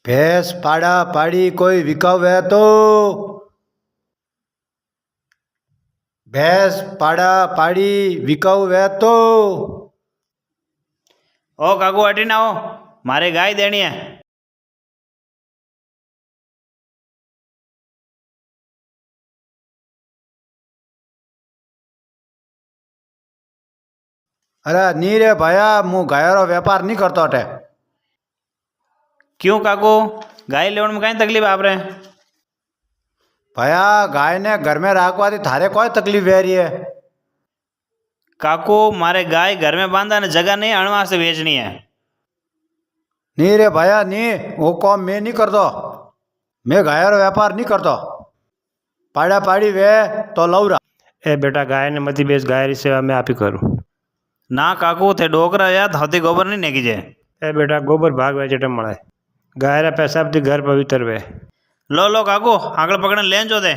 भैंस पाड़ा पाड़ी कोई विकव है तो। भैंस पाड़ा पाड़ी विकव है तो। ओ काकू हटी ना हो, मारे गाय देनी है। अरे नी रे भाया, मु गायरो व्यापार नहीं करतो अटे। क्यों काकू, गाय लेवन में कई तकलीफ आप रहे? भया गाय ने घर में राखवा थी थारे कोई तकलीफ है रही है? काकू मारे गाय घर में बांधा ने जगह नहीं अणवा से बेचनी है। नी रे भाया नी, वो काम मैं नहीं करतो। मैं गायरो व्यापार नहीं करतो। पाड़ा पाड़ी वे तो लौरा। ए बेटा गाय ने मती बेच, गाय री सेवा मैं आप ही करूँ। ना काकू थे डोकरा या धोती गोबर नहीं नेकी जे। ए बेटा गोबर भाग वे चटे मड़े, गाय रा पैसा अपनी घर पवित्र वे। लो लो काकू आंकड़ पकड़ने लेन जो दे।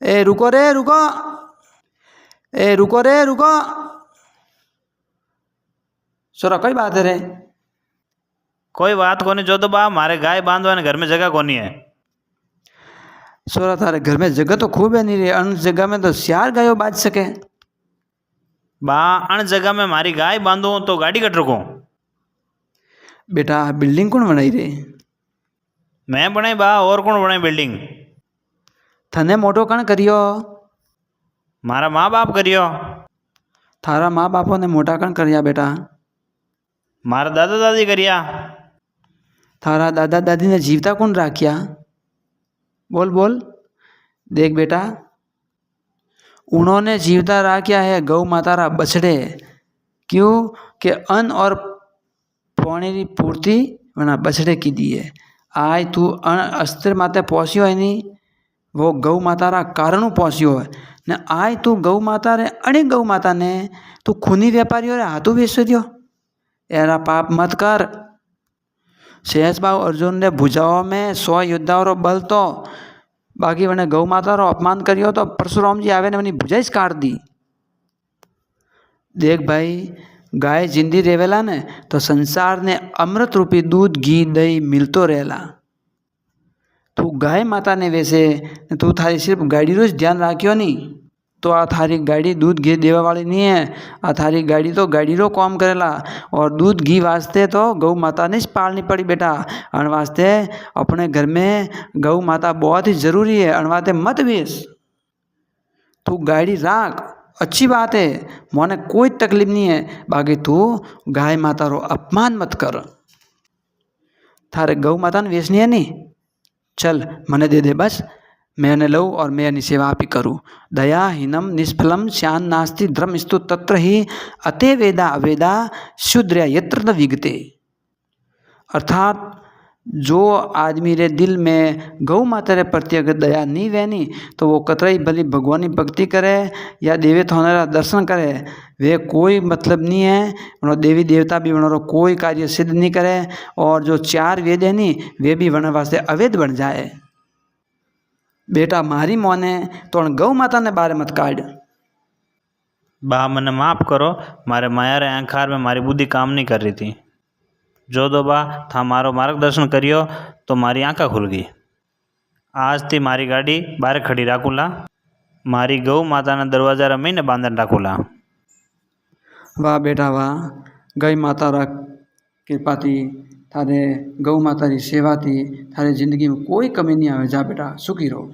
ए रुको रे रुको, ए रुको रे रुको। सोरा कोई बात है रे? कोई बात कोनी जो तो बा, मारे गाय बांधवा ने घर में जगह कोनी है। सोरा थारे घर में जगह तो खूब है नहीं रे, अन जगह में तो 4 गायो बाज सके। बा अण जगह में मारी गाय बांधू तो गाड़ी कट रखूँ। बेटा बिल्डिंग कौन बनाई रे? मैं बनाई बा, और कौन बनाई बिल्डिंग? थने मोटो कण करियो? मारा माँ बाप करियो। थारा माँ बापों ने मोटा कण करिया बेटा? मारा दादा दादी करिया। थारा दादा दादी ने जीवता कौन राखिया? बोल बोल। देख बेटा, उन्होंने जीवता राखिया है गौ माता रा बछड़े। क्यों कि अन्न और पानी की पूर्ति वना बछड़े की दी है। आज तू अस्त्र माते पहुँचियो है नहीं, वो गौ माता रा कारणों पहुँचियो है ने। आज तू गौ माता रे अने गौ माता ने तू खूनी व्यापारियों रे हाथों बेच दियो। एरा पाप मत कर। शेष बाबू अर्जुन ने भुजाओं में 100 योद्धाओं रो बल तो, बाकी वने गौ माता रो अपमान करियो तो परशुराम जी आवे ने वनी भुजा ही काट दी। देख भाई, गाय जिंदी रेवेला ने तो संसार ने अमृत रूपी दूध घी दही मिलतो रहेला। तू गाय माता ने वैसे तू थारी सिर्फ गाड़ी रोज ध्यान राखियो नहीं तो आ थारी गाड़ी दूध घी देवा वाली नहीं है। आ थारी गाड़ी तो गाड़ी रो काम करेला, और दूध घी वास्ते तो गौ माता ने पालनी पड़ी बेटा। अन वास्ते अपने घर में गौ माता बहुत ही जरूरी है। अन वास्ते मत बेच, तू गाड़ी राख, अच्छी बात है, मोने कोई तकलीफ नहीं है। बाकी तू गाय माता रो अपमान मत कर। थारे गौ माता ने वेचनी है नहीं, चल मने दे दे बस, मैंने लऊँ और मैं अपनी सेवा आप ही करूँ। दया हीनम निष्फलम श्यान नास्ति धर्म स्तु तत्र ही अते वेदा अवेदा शूद्र यत्र न विगते। अर्थात जो आदमी रे दिल में गौ माता रे प्रति अगर दया नहीं वहनी तो वो कतई भली भगवानी भक्ति करे या देवी थाना दर्शन करे, वे कोई मतलब नहीं है। उन्होंने देवी देवता भी उन्होंने कोई कार्य सिद्ध नहीं करे, और जो 4 वेद है नी वे भी वन वास्ते अवैध बन जाए। बेटा मारी मोने तो गौ माता ने बारे मत काट। बा मने माफ़ करो, मारे माया रे आंखार में मारी बुद्धि काम नहीं कर रही थी। जो दो बा था मारो मार्गदर्शन करियो तो मारी आंखा खुल गई। आज थी मारी गाड़ी बाहर खड़ी राखूला, मारी गौ माता ने दरवाजा रे महीने बांधन राखूला। वाह बेटा वाह, गई माता रा कृपा थी, थारे गौ माता की सेवा थी, थारे जिंदगी में कोई कमी नहीं आवे। जा बेटा सुखी रहो।